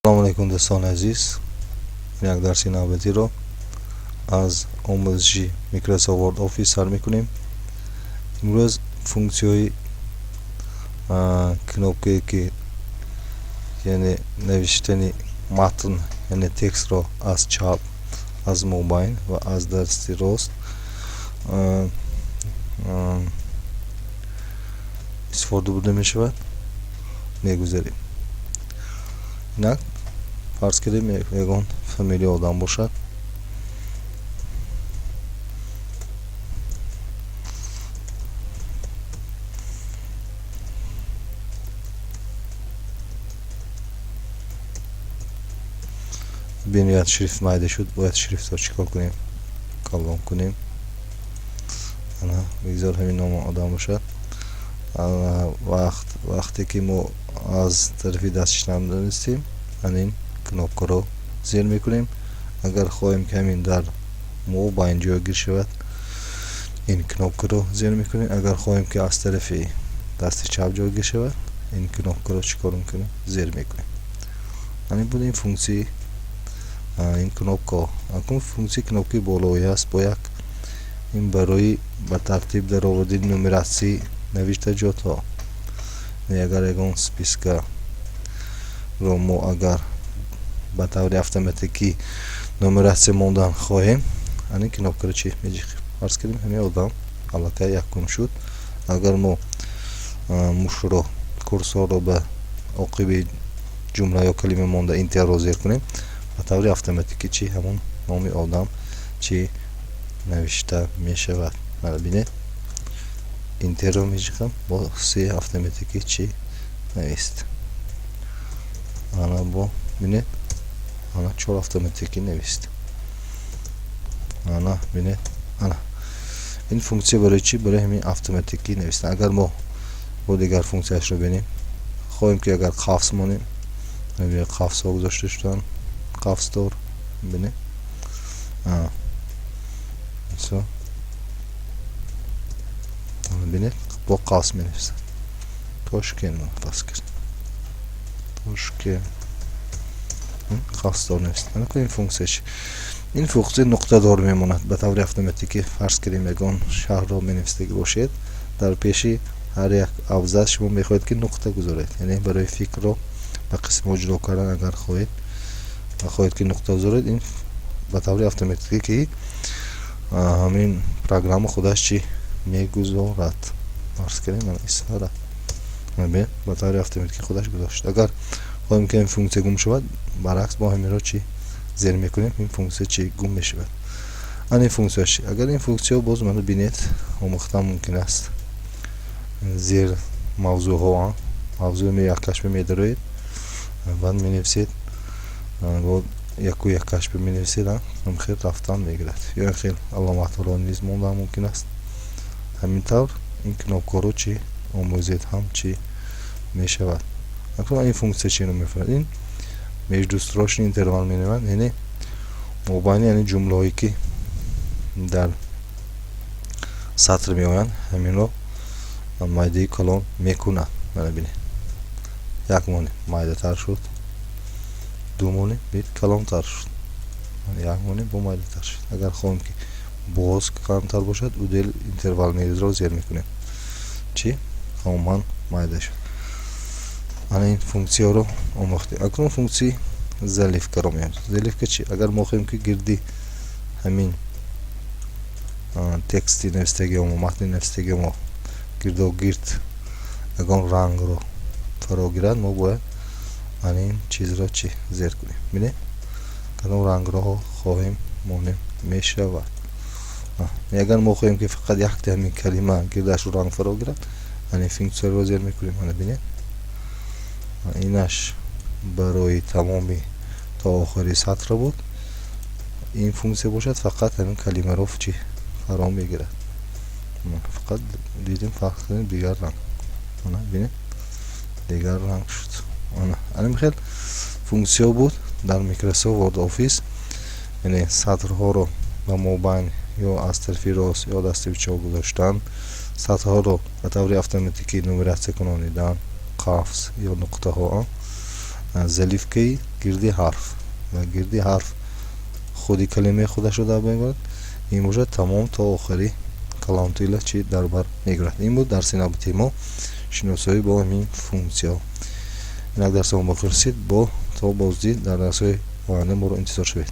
سلام علیکم دوستان عزیز. یک درسی نوبتی رو از آموزشی میکروسافت ورد آفیس سر میکنیم. امروز فونکسیوی کنوپی که یعنی نوشتن متن یعنی تکست رو از چاپ از موبایل و از دستی راست استفاده بوده می شود میگذاریم. اینک فرض کنیم یگان فامیلی آدم باشد. ببینید شریفت مایده شد. باید شریفت رو چیکار کنیم؟ کلام کنیم. انا بگذار همین نام آدم باشد. وقتی که ما از طرفی دستش نمیدانستیم این کنوپ رو زیر میکنیم. اگر خواهیم که همین در موبایل جایگیر شود این کنوپ رو زیر میکنیم. اگر خواهیم که از طرفی دست چپ جایگیر شود این کنوپ رو چیکار میکنیم؟ زیر میکنیم. این بود این فونکسی این کنوپ اکنون فونکسی کنوپی بالایی است. با یک این برای به ترتیب در آوردن نمراسی نوشته جات ها. اگر اگون سپیسکا رو ما اگر به طور اتوماتیکی نمراسی موندن خواهیم این کنوپ رو چی میجیم؟ فرض کنیم همین آدم علاقه یک کم شد. اگر ما موش رو کورسور رو به عقب جمله یا کلمه مونده اینتر رو زیر کنیم به طور اتوماتیکی چی همون نام آدم چی نوشته می شود. ببینید اینتر رو میجیم با سی اتوماتیکی چی نوشت. انا با ببینید انا 4 اتوماتیکی نوشت. انا ببینید انا این فونکسی برای چی؟ برای همین اتوماتیکی نوشتن. اگر ما با دیگر فونکسیش رو ببینیم خواهیم که اگر قفس مونیم همین قفس ها گذاشته شدن قفس دار ببینید سو ببینید با قفس می نویسن توشکن مفصل کرد توشکن قفس دار نوشتن. این فونکسیش این فونکسی نقطه دار میموند به طور اتوماتیکی. فرض کنیم یگان شهر رو می نوشته باشید در پیشی هر یک ابزار شما میخواهید که نقطه گذارید. یعنی برای فکر رو به قسم اجرا کردن اگر خواهید که نقطه بذارید این به طور اتوماتیکی همین پروگرام خودش چی میگذارد. فرض کنیم من استفاده به طور اتوماتیکی خودش گذاشت. اگر خواهیم که این فونکسی گم شود برعکس با همین رو چی زیر میکنیم این فونکسی چی گم میشود. این فونکسیش اگر این فونکسی رو باز منو بینید آموختن ممکن است زیر موضوع ها موضوع می یک کشف می دارید بعد می نویسید و یک کشف می نویسید هم خیلی رفتن میگیرد یا خیلی علامت ها نیز مونده ممکن است. همینطور این کنوپ رو چی آموزید هم چی می شود. اکنون این فونکسی چی رو میفرد این مجدوست روشن اینتروال می نوند یعنی موبایل یعنی جمله هایی که در سطر می آیند همین رو مایده کلام میکنه. ببینید یک مونه مایده تر شد دو مونه بید کلام تر شد یک مونه با مایده تر شد. اگر خواهیم که باز کلام تر باشد او دل اینتروال میز رو زیر میکنیم چی همان مایده شد. این فونکسی ها رو آموختیم. اکنون فونکسی زلیف رو میاد. زلیف که چی؟ اگر ما خواهیم که گردی همین تکستی نوشتگی و متن نوشتگی ما گرد و گرد اگان رنگ رو فرا گیرد ما باید این چیز رو چی زیر کنیم. ببینید کدام رنگ رو خواهیم مونیم میشه و اگر ما خواهیم که فقط یک تا همین کلمه گردش رو رنگ فرا گیرد این فونکسی رو زیر میکنیم. ببینید اینش برای تمامی تا آخری سطر بود این فونکسی باشد فقط همین کلمه رو چی فرا میگیرد. فقط دیدیم فرق کنیم دیگر رنگ ببینید دیگر رنگ شد. این خیلی فونکسی ها بود در میکروسافت ورد آفیس یعنی سطرها رو به موبایل یا از طرفی راست یا دستی چپ گذاشتن سطرها رو به طور اتوماتیکی نمراسی کنانیدن قفس یا نقطه ها زلیف که гирди ҳарф ва гирди ҳарф худи калимаи худашро дар бор меорад. ин бошад тамом то охири каломтӯла чӣ дар бар мегирад. ин буд дарси навбати мо шиносоӣ бо ҳамин функсия. инак дарсамон бохир расид. Бо то боздид дар дарсҳои оянда моро интизор шавед.